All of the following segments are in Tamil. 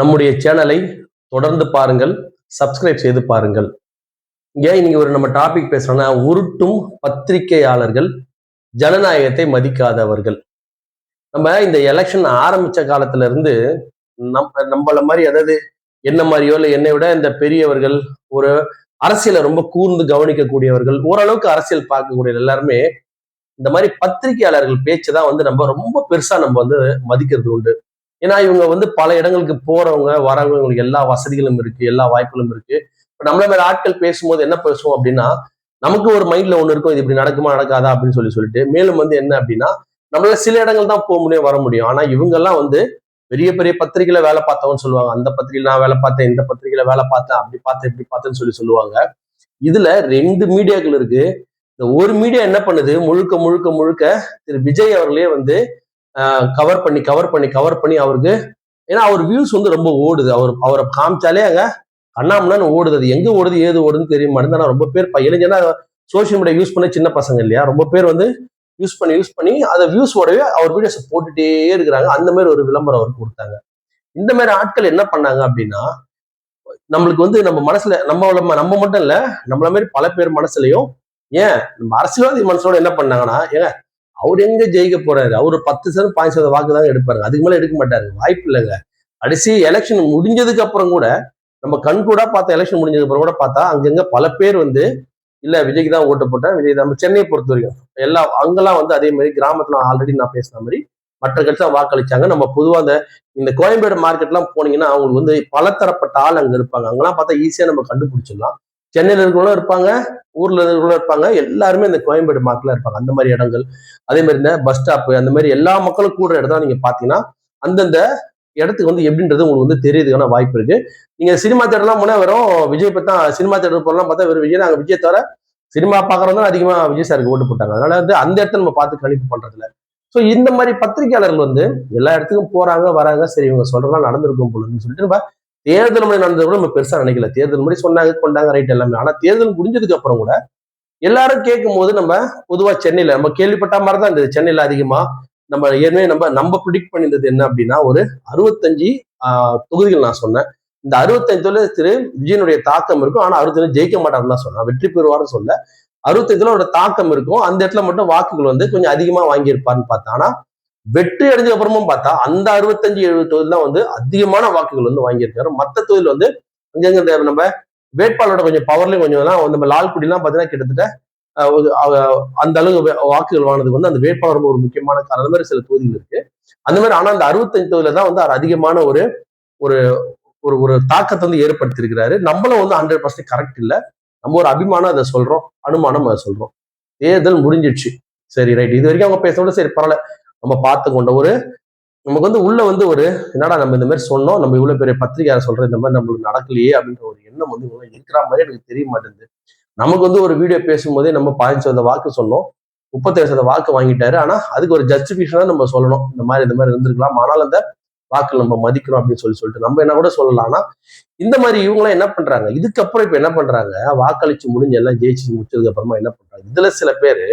நம்முடைய சேனலை தொடர்ந்து பாருங்கள், சப்ஸ்கிரைப் செய்து பாருங்கள். ஏன் இன்னைக்கு நம்ம டாபிக் பேசுறோம்னா, உருட்டும் பத்திரிகையாளர்கள் ஜனநாயகத்தை மதிக்காதவர்கள். நம்ம இந்த எலெக்ஷன் ஆரம்பிச்ச காலத்துல இருந்து நம்மள மாதிரி, அதாவது என்ன மாதிரியோ இல்லை என்னை விட இந்த பெரியவர்கள், ஒரு அரசியலை ரொம்ப கூர்ந்து கவனிக்கக்கூடியவர்கள், ஓரளவுக்கு அரசியல் பார்க்கக்கூடிய எல்லாருமே இந்த மாதிரி பத்திரிகையாளர்கள் பேச்சு தான் நம்ம ரொம்ப பெருசா மதிக்கிறது உண்டு. ஏன்னா இவங்க பல இடங்களுக்கு போறவங்க வரவங்களுக்கு எல்லா வசதிகளும் இருக்கு, எல்லா வாய்ப்புகளும் இருக்கு. இப்ப நம்மள மேல ஆட்கள் பேசும்போது என்ன பேசுவோம் அப்படின்னா, நமக்கு ஒரு மைண்ட்ல ஒண்ணு இருக்கும், இது இப்படி நடக்குமா நடக்காதா அப்படின்னு சொல்லிட்டு மேலும் என்ன அப்படின்னா, நம்மளால சில இடங்கள் தான் போக முடியும் வர முடியும். ஆனா இவங்க எல்லாம் பெரிய பெரிய பத்திரிகையில வேலை பார்த்தவன்னு சொல்லுவாங்க. அந்த பத்திரிகையில நான் வேலை பார்த்தேன், இந்த பத்திரிகையில வேலை பார்த்தேன், அப்படி பார்த்தேன் இப்படி பார்த்தேன்னு சொல்லுவாங்க. இதுல 2 மீடியாக்கள் இருக்கு. இந்த ஒரு மீடியா என்ன பண்ணுது, முழுக்க முழுக்க முழுக்க திரு விஜய் அவர்களே கவர் பண்ணி கவர் பண்ணி கவர் பண்ணி அவருக்கு, ஏன்னா அவர் வியூஸ் ரொம்ப ஓடுது. அவரை காமிச்சாலே அங்க கண்ணாமண்ணான்னு ஓடுது. அது எங்க ஓடுது ஏது ஓடுதுன்னு தெரிய மாட்டேங்குது. ஆனா ரொம்ப பேர் இளைஞனா சோசியல் மீடியா யூஸ் பண்ண சின்ன பசங்க இல்லையா, ரொம்ப பேர் யூஸ் பண்ணி அதை வியூஸ் ஓடவே அவர் வீடியோஸ் போட்டுட்டே இருக்கிறாங்க. அந்த மாதிரி ஒரு விளம்பரம் அவருக்கு கொடுத்தாங்க. இந்த மாதிரி ஆட்கள் என்ன பண்ணாங்க அப்படின்னா, நம்மளுக்கு நம்ம மனசுல நம்ம மட்டும் இல்ல, நம்மள மாதிரி பல பேர் மனசுலயும், ஏன் நம்ம அரசியல்வாதி மனசோட என்ன பண்ணாங்கன்னா, ஏங்க அவர் எங்க ஜெயிக்க போறாரு, அவரு 10% 5% வாக்கு தாங்க எடுப்பாரு, அதுக்கு மேல எடுக்க மாட்டாரு, வாய்ப்பு இல்லைங்க. கடைசி எலெக்ஷன் முடிஞ்சதுக்கு அப்புறம் கூட, நம்ம கண் கூட பார்த்த எலெக்ஷன் முடிஞ்சதுக்கு அப்புறம் கூட பார்த்தா அங்கங்க பல பேர் இல்ல விஜய்க்கு தான் ஓட்டு போட்டேன், விஜய் தான். நம்ம சென்னையை பொறுத்த வரைக்கும் அங்கெல்லாம் அதே மாதிரி கிராமத்துல ஆல்ரெடி நான் பேசின மாதிரி மற்ற கட்சி தான் வாக்களிச்சாங்க. நம்ம பொதுவா இந்த கோயம்பேடு மார்க்கெட் எல்லாம் போனீங்கன்னா அவங்களுக்கு பலதரப்பட்ட ஆள் அங்க இருப்பாங்க. அங்கெல்லாம் பார்த்தா ஈஸியா நம்ம கண்டுபிடிச்சிடலாம். சென்னையில இருக்கிறவங்களும் இருப்பாங்க, ஊர்ல இருக்கிறவங்களும் இருப்பாங்க, எல்லாருமே இந்த கோயம்பேடு மார்க்கெட்ல இருப்பாங்க. அந்த மாதிரி இடங்கள், அதே மாதிரி இந்த பஸ் ஸ்டாப், அந்த மாதிரி எல்லா மக்களும் கூடுற இடத்துல நீங்க பாத்தீங்கன்னா அந்தந்த இடத்துக்கு எப்படின்றது உங்களுக்கு தெரியுதுக்கான வாய்ப்பு இருக்கு. நீங்க சினிமா தேட்டர்லாம் முன்னே வெறும் விஜய் பத்தி தான், சினிமா தேட்டர் போலாம் பார்த்தா வெறும் விஜய், நாங்க விஜய் தவிர சினிமா பாக்குறவங்க அதிகமா விஜய் சாருக்கு ஓட்டு போட்டாங்க. அதனால அந்த இடத்த நம்ம பார்த்து கணிப்பு பண்றதுல. ஸோ இந்த மாதிரி பத்திரிகையாளர்கள் எல்லா இடத்துக்கும் போறாங்க வராங்க, சரி இவங்க சொல்றதெல்லாம் நடந்திருக்கும் பொழுதுன்னு சொல்லிட்டு நம்ம தேர்தல் முறை நடந்தது கூட நம்ம பெருசா நினைக்கல. தேர்தல் முறை சொன்னாங்க கொண்டாங்க ரைட் எல்லாமே. ஆனா தேர்தல் முடிஞ்சதுக்கு அப்புறம் கூட எல்லாரும் கேட்கும் போது நம்ம பொதுவா சென்னையில நம்ம கேள்விப்பட்ட மாதிரி தான் இருந்தது. சென்னையில அதிகமா நம்ம ஏற்கனவே நம்ம ப்ரிடிக்ட் பண்ணியிருந்தது என்ன அப்படின்னா, ஒரு 65 தொகுதிகள் நான் சொன்னேன். இந்த 65 தொகுதியில திரு விஜயனுடைய தாக்கம் இருக்கும். ஆனா 65 ஜெயிக்க மாட்டாருன்னு தான் சொன்னேன், வெற்றி பெறுவார்னு சொல்ல. 65 அவரோட தாக்கம் இருக்கும். அந்த இடத்துல மட்டும் வாக்குகள் கொஞ்சம் அதிகமா வாங்கியிருப்பாருன்னு பார்த்தா, ஆனா வெற்றி அடைஞ்ச அப்புறமும் பார்த்தா அந்த 65-70 தொகுதியில் தான் அதிகமான வாக்குகள் வாங்கியிருக்காரு. மற்ற தொகுதியில் அங்கங்க நம்ம வேட்பாளரோட கொஞ்சம் பவர்லயும் கொஞ்சம் நம்ம லால்குடிலாம் பார்த்தீங்கன்னா கிட்டத்தட்ட அந்த அளவு வாக்குகள் வாங்கினது அந்த வேட்பாளர் ஒரு முக்கியமான காரணம். அந்த மாதிரி சில தொகுதிகள் இருக்கு. அந்த மாதிரி ஆனா அந்த 65 தொகுதியில தான் அவர் அதிகமான ஒரு ஒரு ஒரு தாக்கத்தை ஏற்படுத்தியிருக்கிறாரு. நம்மளும் 100% கரெக்ட் இல்லை, நம்ம ஒரு அபிமானம் அதை சொல்றோம், அனுமானம் அதை சொல்றோம். தேர்தல் முடிஞ்சிடுச்சு, சரி ரைட், இது வரைக்கும் அவங்க பேச சரி பரவாயில்ல, நம்ம பார்த்து கொண்ட நமக்கு உள்ள ஒரு என்னடா நம்ம இந்த மாதிரி சொன்னோம், நம்ம இவ்வளவு பெரிய பத்திரிகையாளர் சொல்ற இந்த மாதிரி நம்மளுக்கு நடக்கலையே அப்படின்ற ஒரு எண்ணம் இருக்கிற மாதிரி எனக்கு தெரிய மாட்டேங்குது. நமக்கு ஒரு வீடியோ பேசும்போதே நம்ம 15% வாக்கு சொன்னோம், 37% வாக்கு வாங்கிட்டாரு. ஆனா அதுக்கு ஒரு ஜஸ்டிபிகேஷனா நம்ம சொல்லணும், இந்த மாதிரி இருந்திருக்கலாம், ஆனால் அந்த வாக்கு நம்ம மதிக்கிறோம் அப்படின்னு சொல்லிட்டு நம்ம என்ன கூட சொல்லலாம். ஆனா இந்த மாதிரி இவங்களாம் என்ன பண்றாங்க, இதுக்கப்புறம் இப்ப என்ன பண்றாங்க, வாக்களிச்சு முடிஞ்சு எல்லாம் ஜெயிச்சு முடிச்சதுக்கு அப்புறமா என்ன பண்றாங்க, இதுல சில பேரு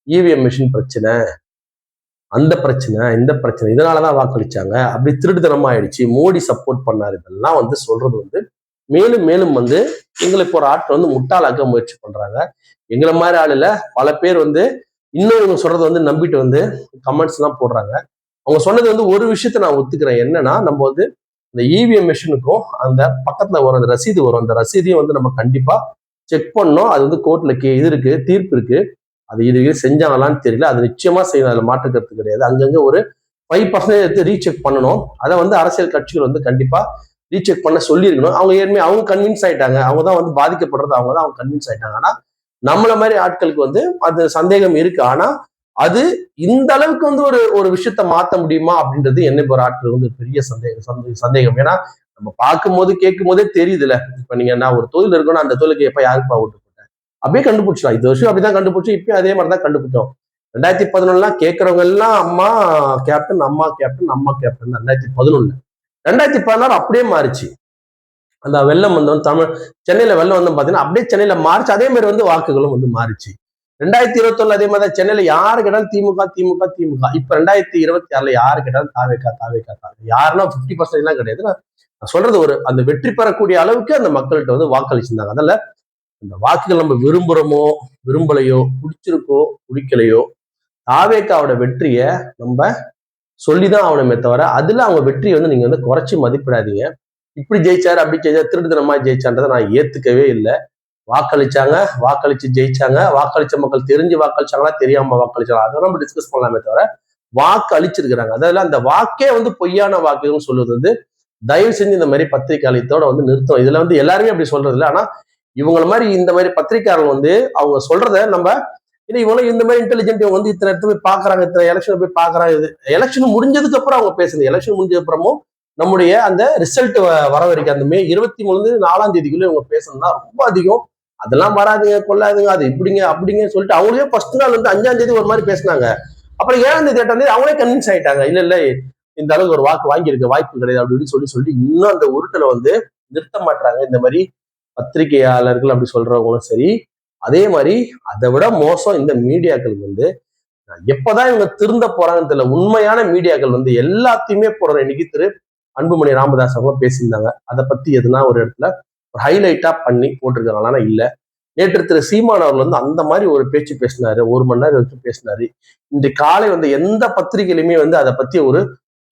இவிஎம் மிஷின் பிரச்சனை, அந்த பிரச்சனை, இந்த பிரச்சனை, இதனாலதான் வாக்களிச்சாங்க, அப்படி திருடுதனமா ஆயிடுச்சு, மோடி சப்போர்ட் பண்ணாரு, இதெல்லாம் சொல்றது மேலும் மேலும் எங்களை இப்போ ஒரு ஆட்கள் முட்டாளாக்க முயற்சி பண்றாங்க. எங்களை மாதிரி ஆளுல பல பேர் இன்னும் இவங்க சொல்றதை நம்பிட்டு கமெண்ட்ஸ் எல்லாம் போடுறாங்க. அவங்க சொன்னது ஒரு விஷயத்த நான் ஒத்துக்கிறேன். என்னன்னா, நம்ம இந்த இவிஎம் மிஷினுக்கும் அந்த பக்கத்துல வரும் அந்த ரசீது வரும், அந்த ரசீதையும் நம்ம கண்டிப்பா செக் பண்ணோம். அது கோர்ட்ல இது இருக்கு, தீர்ப்பு இருக்கு, அது இது செஞ்சாங்களான்னு தெரியல, அது நிச்சயமா செய்யணும், அதுல மாற்றுக்கிறது கிடையாது. அங்கங்க ஒரு 5% எடுத்து ரீசெக் பண்ணணும். அதை அரசியல் கட்சிகள் கண்டிப்பா ரீசெக் பண்ண சொல்லியிருக்கணும். அவங்க ஏற்கனவே அவங்க கன்வின்ஸ் ஆயிட்டாங்க, அவங்க தான் பாதிக்கப்படுறது, அவங்க கன்வின்ஸ் ஆயிட்டாங்க. ஆனா நம்மள மாதிரி ஆட்களுக்கு அது சந்தேகம் இருக்கு. ஆனா அது இந்த அளவுக்கு ஒரு விஷயத்த மாத்த முடியுமா அப்படின்றது என்னை போற ஆட்கள் பெரிய சந்தேகம். ஏன்னா நம்ம பார்க்கும் போது கேட்கும் போதே தெரியுதுல. இப்ப நீங்க நான் ஒரு தொழில் இருக்கணும், அந்த தொழிலுக்கு எப்ப யாருப்பா ஓட்டு போட்டேன் அப்படியே கண்டுபிடிச்சலாம். இது வருஷம் அப்படிதான் கண்டுபிடிச்சோம், இப்பயும் அதே மாதிரிதான் கண்டுபிடிச்சோம். 2011 கேட்கறவங்க எல்லாம் அம்மா கேப்டன், அம்மா கேப்டன், அம்மா கேப்டன். 2011 2016 அப்படியே மாறிச்சு. அந்த வெள்ளம் தமிழ் சென்னையில வெள்ளம் பாத்தீங்கன்னா அப்படியே சென்னையில மாறிச்சு. அதே மாதிரி வாக்குகளும் மாறிச்சு. 2021 அதே மாதிரி சென்னையில யாரு கேட்டாலும் திமுக திமுக திமுக. இப்ப 2026 யாரு கேட்டாலும் தாவேக்கா தாவேக்கா தாவே. யாருன்னா 50% எல்லாம் கிடையாது, நான் சொல்றது அந்த வெற்றி பெறக்கூடிய அளவுக்கு அந்த மக்கள்கிட்ட வாக்களிச்சிருந்தாங்க. அதனால அந்த வாக்குகள் நம்ம விரும்புறோமோ விரும்பலையோ, பிடிச்சிருக்கோ பிடிக்கலையோ, தாவேக்காவோட வெற்றியை நம்ம சொல்லிதான் ஆகணுமே தவிர அதுல அவங்க வெற்றியை நீங்க குறைச்சி மதிப்பிடாதீங்க. இப்படி ஜெயிச்சாரு அப்படி ஜெயிச்சா திருட்டுத்தனமா ஜெயிச்சான்றதை நான் ஏத்துக்கவே இல்லை. வாக்களிச்சாங்க, வாக்களிச்சு ஜெயிச்சாங்க. வாக்களிச்ச மக்கள் தெரிஞ்சு வாக்களிச்சாங்களா தெரியாம வாக்களிச்சாங்களா அதை நம்ம டிஸ்கஸ் பண்ணலாமே தவிர வாக்கு அளிச்சிருக்கிறாங்க. அதால அந்த வாக்கே பொய்யான வாக்குன்னு சொல்லுவது தயவு செஞ்சு இந்த மாதிரி பத்திரிகையாளத்தோட நிறுத்தம். இதுல எல்லாருமே அப்படி சொல்றது இல்லை. ஆனா இவங்கள மாதிரி இந்த மாதிரி பத்திரிகையாளர்கள் அவங்க சொல்றத நம்ம இவங்களும் இந்த மாதிரி இன்டெலிஜென்ட் இத்தனை இடத்துல போய் பாக்குறாங்க, இத்தனை எலெக்ஷன் போய் பாக்குறாங்க. இது எலெக்ஷன் முடிஞ்சதுக்கு அப்புறம் அவங்க பேசுறது. எலெக்ஷன் முடிஞ்சது அப்புறமும் நம்முடைய அந்த ரிசல்ட் வர வரைக்கும் அந்த மே 23 4ஆம் தேதிக்குள்ள இவங்க பேசணும்னா ரொம்ப அதிகம். அதெல்லாம் வராதுங்க, கொள்ளாதுங்க, அது இப்படிங்க அப்படிங்க சொல்லிட்டு அவங்களே ஃபர்ஸ்ட் நாள் 5ஆம் தேதி ஒரு மாதிரி பேசினாங்க. அப்புறம் 7ஆம் தேதி 8ஆம் தேதி அவங்களே கன்வின்ஸ் ஆயிட்டாங்க. இல்ல இல்ல இந்த அளவுக்கு ஒரு வாக்கு வாங்கியிருக்க வாய்ப்பு கிடையாது அப்படின்னு சொல்லி இன்னும் அந்த உருட்டலை நிறுத்த மாட்டாங்க. இந்த மாதிரி பத்திரிகையாளர்கள் அப்படி சொல்றவங்களும் சரி, அதே மாதிரி அதை விட மோசம் இந்த மீடியாக்களுக்கு எப்பதான் இவங்க திருந்த போறாங்கன்னு தெரியல. உண்மையான மீடியாக்கள் எல்லாத்தையுமே போடுற இன்னைக்கு திரு அன்புமணி ராமதாஸ் அவங்க பேசியிருந்தாங்க. அதை பத்தி எதுனா ஒரு இடத்துல ஒரு ஹைலைட்டா பண்ணி போட்டிருக்காங்களா? இல்ல. நேற்று திரு சீமான் அவர்கள் அந்த மாதிரி ஒரு பேச்சு பேசினாரு, 1 மணி நேரம் வச்சு பேசினாரு. இந்த காலை எந்த பத்திரிகையிலுமே அதை பத்தி ஒரு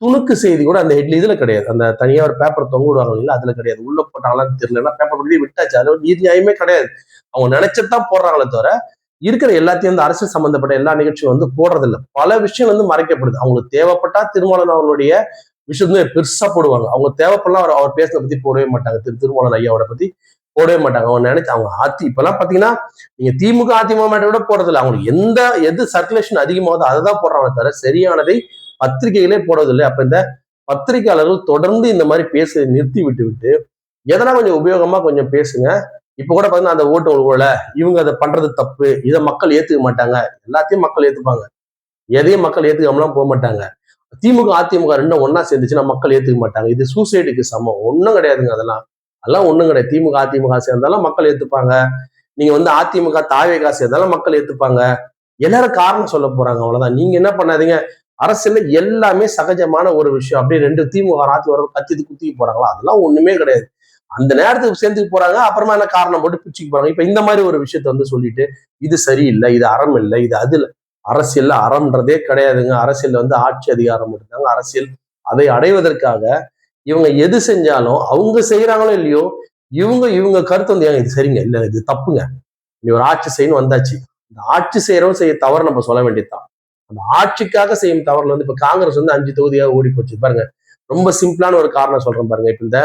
துணுக்கு செய்தி கூட அந்த ஹெட்ல இதுல கிடையாது. அந்த தனியா ஒரு பேப்பர் தொங்க விடுவாங்க இல்ல, அதுல கிடையாது. உள்ள போட்டாங்களான்னு தெரியல, பேப்பர் பத்தி விட்டாச்சு. அது நீதி நியாயமே கிடையாது. அவங்க நினைச்சதான் போடுறாங்களே தவிர இருக்கிற எல்லாத்தையும் அரசியல் சம்பந்தப்பட்ட எல்லா நிகழ்ச்சியும் போடுறதில்ல. பல விஷயம் மறைக்கப்படுது. அவங்களுக்கு தேவைப்பட்டா திருமாவளவன் அவர்களுடைய விஷயம் பெருசா போடுவாங்க. அவங்க தேவைப்படலாம் அவர் பேசுறத பத்தி போடவே மாட்டாங்க. திருமாவளவன் ஐயாவோட பத்தி போடவே மாட்டாங்க. அவங்க நினைச்சு அவங்க இப்பெல்லாம் பாத்தீங்கன்னா நீங்க திமுக அதிமுக மாட்ட விட போடுறதில்ல. அவங்களுக்கு எது சர்க்குலேஷன் அதிகமாகுதோ அதை தான் போடுறாங்க தவிர சரியானதை பத்திரிகைகளே போடுறதில்லை. அப்ப இந்த பத்திரிகையாளர்கள் தொடர்ந்து இந்த மாதிரி பேச நிறுத்தி விட்டு எதனா கொஞ்சம் உபயோகமா கொஞ்சம் பேசுங்க. இப்ப கூட பாத்தீங்கன்னா அந்த ஓட்டு ஒழுங்கல இவங்க அதை பண்றது தப்பு, இதை மக்கள் ஏத்துக்க மாட்டாங்க. எல்லாத்தையும் மக்கள் ஏத்துப்பாங்க, எதையும் மக்கள் ஏத்துக்காமலாம் போக மாட்டாங்க. திமுக அதிமுக ரெண்டும் ஒன்னா சேர்ந்துச்சுன்னா மக்கள் ஏத்துக்க மாட்டாங்க. இது சூசைடுக்கு சமம். ஒன்றும் கிடையாதுங்க. அதெல்லாம் ஒண்ணும் கிடையாது. திமுக அதிமுக சேர்ந்தாலும் மக்கள் ஏத்துப்பாங்க. நீங்க அதிமுக தாவேகா சேர்ந்தாலும் மக்கள் ஏத்துப்பாங்க. எல்லாரும் காரணம் சொல்ல போறாங்க, அவ்வளவுதான். நீங்க என்ன பண்ணாதீங்க. அரசியல்ல எல்லாமே சகஜமான ஒரு விஷயம். அப்படியே 2 திமுக அதிமுக கத்திட்டு குத்திக்கு போறாங்களா? அதெல்லாம் ஒண்ணுமே கிடையாது. அந்த நேரத்துக்கு சேர்ந்துக்கு போறாங்க, அப்புறமா என்ன காரணம் போட்டு பிச்சுக்கு போறாங்க. இப்ப இந்த மாதிரி ஒரு விஷயத்த சொல்லிட்டு இது சரியில்லை, இது அறம் இல்லை, இது அது அரசியல்ல அறம்ன்றதே கிடையாதுங்க. அரசியல் ஆட்சி அதிகாரம் இருந்தாங்க. அரசியல் அதை அடைவதற்காக இவங்க எது செஞ்சாலும் அவங்க செய்யறாங்களோ இல்லையோ இவங்க கருத்து இது சரிங்க, இல்ல இது தப்புங்க, நீ ஒரு ஆட்சி செய்யணும் வந்தாச்சு. இந்த ஆட்சி செய்யறவங்க செய்ய தவறு நம்ம சொல்ல வேண்டியதுதான். அந்த ஆட்சிக்காக செய்யும் தவறுல இப்ப காங்கிரஸ் 5 தொகுதியாக ஓடி போச்சு பாருங்க. ரொம்ப சிம்பிளான ஒரு காரணம் சொல்றேன் பாருங்க. இப்ப இந்த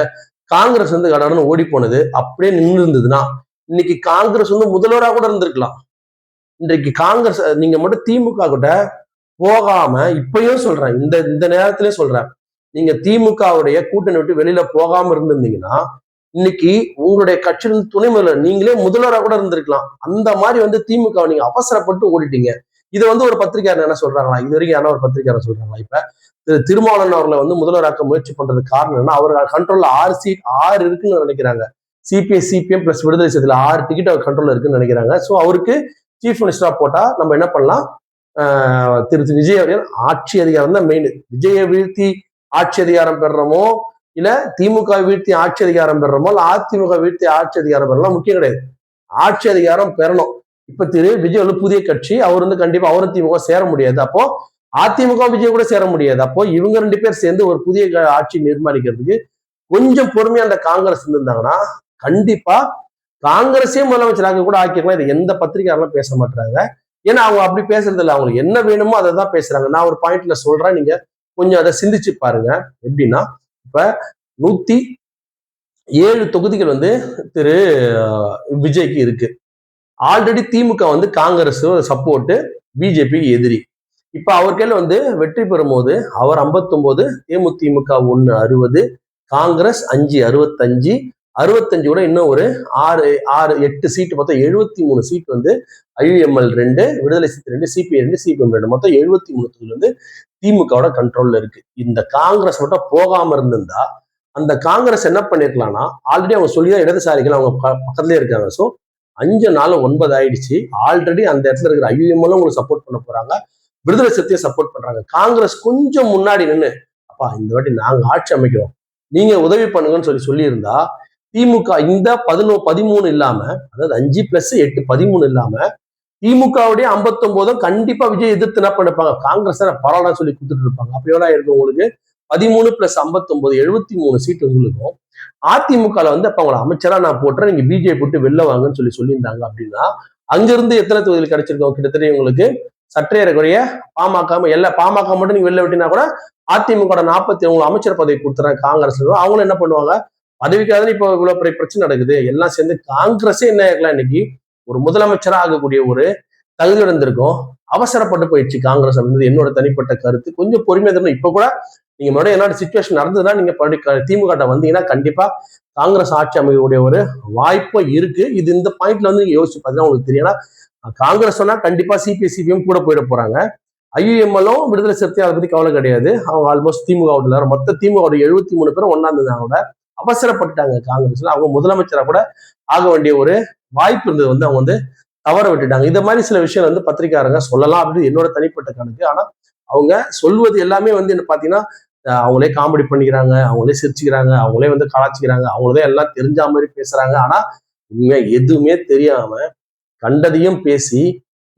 காங்கிரஸ் கடன்னு ஓடி போனது அப்படியே நின்று இருந்ததுன்னா இன்னைக்கு காங்கிரஸ் முதல்வராக கூட இருந்திருக்கலாம். இன்றைக்கு காங்கிரஸ் நீங்க மட்டும் திமுக கிட்ட போகாம இப்பயும் சொல்றேன், இந்த நேரத்திலேயே சொல்றேன், நீங்க திமுகவுடைய கூட்டணி விட்டு வெளியில போகாம இருந்திருந்தீங்கன்னா இன்னைக்கு உங்களுடைய கட்சியிலிருந்து துணை முதல்வர் நீங்களே முதல்வராக கூட இருந்திருக்கலாம். அந்த மாதிரி திமுக நீங்க அவசரப்பட்டு ஓடிட்டீங்க. இது ஒரு பத்திரிகையாளர் என்ன சொல்றாங்களா? இது வரைக்கும் யாரா ஒரு பத்திரிகையாளர் சொல்றாங்களா? இப்ப திருமாவளவன் அவர்களை முதல்வராக்க முயற்சி பண்றதுக்கு காரணம் என்ன? அவர் கண்ட்ரோல்ல 6 சீட் 6 இருக்குன்னு நினைக்கிறாங்க. சிபிஎம் பிளஸ் விடுதலை சிறுத்தைகள் 6 டிக்கெட் அவர் கண்ட்ரோல்ல இருக்குன்னு நினைக்கிறாங்க. சோ அவருக்கு சீஃப் மினிஸ்டரா போட்டா நம்ம என்ன பண்ணலாம்? திரு விஜய் அவர்கள் ஆட்சி அதிகாரம் தான் மெயின். விஜயை வீழ்த்தி ஆட்சி அதிகாரம் பெறமோ இல்ல திமுக வீழ்த்தி ஆட்சி அதிகாரம் பெறமோ இல்ல அதிமுக வீழ்த்தி ஆட்சி அதிகாரம் பெறலாம் முக்கியம் கிடையாது. ஆட்சி அதிகாரம் பெறணும். இப்ப திரு விஜய் புதிய கட்சி, அவர் கண்டிப்பா அவரும் திமுக சேர முடியாது. அப்போ அதிமுக விஜய் கூட சேர முடியாது. அப்போ இவங்க 2 பேர் சேர்ந்து ஒரு புதிய ஆட்சி நிர்மாணிக்கிறதுக்கு கொஞ்சம் பொறுமையா அந்த காங்கிரஸ் இருந்திருந்தாங்கன்னா கண்டிப்பா காங்கிரஸே முதலமைச்சராக கூட ஆக்கிக்கலாம். இது எந்த பத்திரிகையாளரும் பேச மாட்டாங்க. ஏன்னா அவங்க அப்படி பேசுறது இல்லை. அவங்களுக்கு என்ன வேணுமோ அதை தான் பேசுறாங்க. நான் ஒரு பாயிண்ட்ல சொல்றேன், நீங்க கொஞ்சம் அதை சிந்திச்சு பாருங்க. எப்படின்னா இப்ப 107 தொகுதிகள் திரு விஜய்க்கு இருக்கு. ஆல்ரெடி திமுக காங்கிரஸ் சப்போர்ட், பிஜேபி எதிரி. இப்ப அவர் கையில வெற்றி பெறும் போது அவர் 59, தேமுதிமுக 1 60, காங்கிரஸ் 5 65, 65 கூட இன்னும் ஒரு 8 சீட்டு, மொத்தம் 73 சீட் ஐயுஎம்எல் 2, விடுதலை சிறுத்தை 2, சிபிஐ 2, சிபிஎம் 2, மொத்தம் 73 தொகுதிகள் திமுகவோட கண்ட்ரோல்ல இருக்கு. இந்த காங்கிரஸ் மட்டும் போகாம இருந்திருந்தா அந்த காங்கிரஸ் என்ன பண்ணிருக்கலாம்னா, ஆல்ரெடி அவங்க சொல்லிதான் இடதுசாரிகள் அவங்க பக்கத்துலயே இருக்காங்க. சோ 5 4 9 ஆயிடுச்சு. ஆல்ரெடி அந்த இடத்துல இருக்கிற ஐயுஎம்எல் உங்களுக்கு சப்போர்ட் பண்ண போறாங்க, விடுதலை சிறுத்தையை சப்போர்ட் பண்றாங்க. காங்கிரஸ் கொஞ்சம் முன்னாடி நின்று அப்பா இந்த வாட்டி நாங்க ஆட்சி அமைக்கிறோம், நீங்க உதவி பண்ணுங்கன்னு சொல்லியிருந்தா திமுக இந்த 13 இல்லாம, அதாவது 5+8 13 இல்லாம திமுகவுடைய 59 கண்டிப்பா விஜய் எதிர்த்து என்ன பண்ணிருப்பாங்க, காங்கிரஸ் பரவாயில்ல சொல்லி கொடுத்துட்டு இருப்பாங்க. அப்ப எவ்வளவு இருக்கும் உங்களுக்கு 13+59 73 சீட் உங்களுக்கும். அதிமுக அப்ப அவங்களை அமைச்சரா நான் போட்டுறேன், நீங்க பிஜேபி போட்டு வெளில வாங்கன்னு சொல்லியிருந்தாங்க அப்படின்னா அங்கிருந்து எத்தனை தொகுதியில் கிடைச்சிருக்கோம்? கிட்டத்தட்ட உங்களுக்கு சற்றேறக்குறைய பாமக எல்லா பாமக மட்டும் நீங்க வெளில விட்டீங்கன்னா கூட அதிமுக 40 அமைச்சர் பதவி கொடுத்துறாங்க காங்கிரஸ். அவங்களும் என்ன பண்ணுவாங்க, பதவிக்காக இப்ப இவ்வளவு பெரிய பிரச்சனை நடக்குது. எல்லாம் சேர்ந்து காங்கிரஸே என்ன ஆகலாம், இன்னைக்கு ஒரு முதலமைச்சரா ஆகக்கூடிய ஒரு தகுதி இருந்திருக்கும். அவசரப்பட்டு போயிடுச்சு காங்கிரஸ் அப்படின்றது என்னோட தனிப்பட்ட கருத்து. கொஞ்சம் பொறுமையா இருக்கணும். இப்ப கூட நீங்க மறுபடியும் என்ன சிச்சுவேஷன் நடந்ததுன்னா நீங்க திமுக வந்தீங்கன்னா கண்டிப்பா காங்கிரஸ் ஆட்சி அமைக்கக்கூடிய ஒரு வாய்ப்பும் இருக்கு. இது இந்த பாயிண்ட்ல வந்து நீங்க யோசிச்சு பார்த்தீங்கன்னா உங்களுக்கு தெரியும். காங்கிரஸ் சொன்னா கண்டிப்பா சிபிஎம் கூட போயிட போறாங்க. ஐயுஎம்எல்லும் விடுதலை சிறுத்தை அதை பத்தி கவலை கிடையாது. அவங்க ஆல்மோஸ்ட் திமுக மொத்த திமுக 73 பேரும் ஒன்னா இருந்தாங்க. அவசரப்பட்டுட்டாங்க காங்கிரஸ்ல. அவங்க முதலமைச்சரா கூட ஆக வேண்டிய ஒரு வாய்ப்பு இருந்தது வந்து அவங்க வந்து தவற விட்டுட்டாங்க. இந்த மாதிரி சில விஷயம் வந்து பத்திரிகையாளங்க சொல்லலாம் அப்படின்னு என்னோட தனிப்பட்ட கணக்கு. ஆனா அவங்க சொல்வது எல்லாமே வந்து என்ன பாத்தீங்கன்னா அவங்களே காமெடி பண்ணிக்கிறாங்க, அவங்களே சிரிச்சுக்கிறாங்க, அவங்களே வந்து கலாச்சிக்கிறாங்க, அவங்களே எல்லாம் தெரிஞ்ச மாதிரி பேசுறாங்க. ஆனா உண்மையா எதுவுமே தெரியாம கண்டதையும் பேசி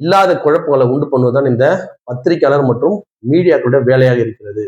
இல்லாத குழப்பங்களை உண்டு பண்ணுவதுதான் இந்த பத்திரிகையாளர் மற்றும் மீடியாக்களுடைய வேலையாக இருக்கிறது.